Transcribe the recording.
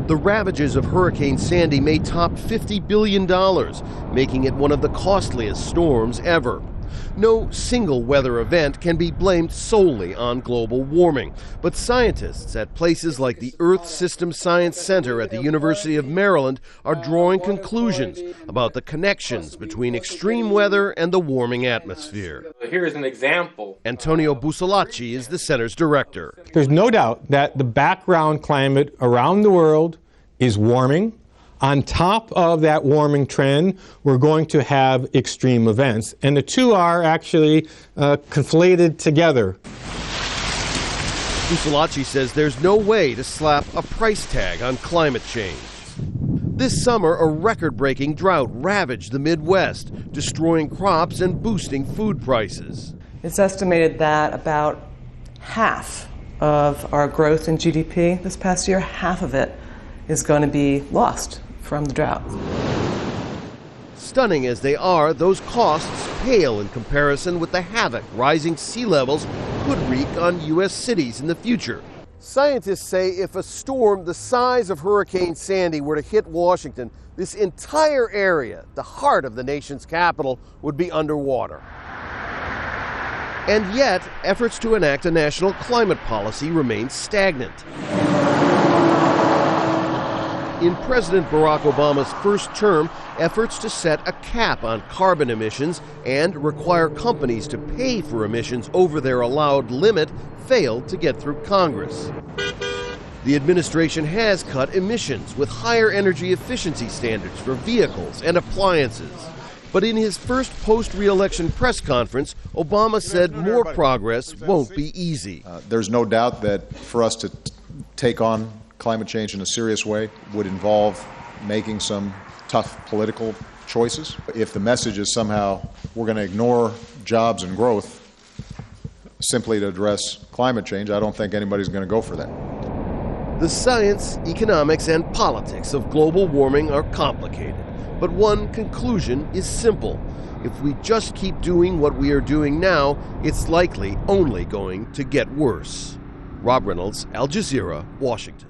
The ravages of Hurricane Sandy may top $50 billion, making it one of the costliest storms ever. No single weather event can be blamed solely on global warming, but scientists at places like the Earth System Science Center at the University of Maryland are drawing conclusions about the connections between extreme weather and the warming atmosphere. Here's an example. Antonio Busolacci is the center's director. There's no doubt that the background climate around the world is warming. On top of that warming trend, we're going to have extreme events. And the two are actually conflated together. Busolacci says there's no way to slap a price tag on climate change. This summer, a record-breaking drought ravaged the Midwest, destroying crops and boosting food prices. It's estimated that about half of our growth in GDP this past year, half of it is going to be lost from the drought. Stunning as they are, those costs pale in comparison with the havoc rising sea levels could wreak on U.S. cities in the future. Scientists say if a storm the size of Hurricane Sandy were to hit Washington, this entire area, the heart of the nation's capital, would be underwater. And yet, efforts to enact a national climate policy remain stagnant. In President Barack Obama's first term, efforts to set a cap on carbon emissions and require companies to pay for emissions over their allowed limit failed to get through Congress. The administration has cut emissions with higher energy efficiency standards for vehicles and appliances. But in his first post-re-election press conference, Obama said more progress won't be easy. There's no doubt that for us to take on climate change in a serious way would involve making some tough political choices. If the message is somehow we're going to ignore jobs and growth simply to address climate change, I don't think anybody's going to go for that. The science, economics, and politics of global warming are complicated, but one conclusion is simple. If we just keep doing what we are doing now, it's likely only going to get worse. Rob Reynolds, Al Jazeera, Washington.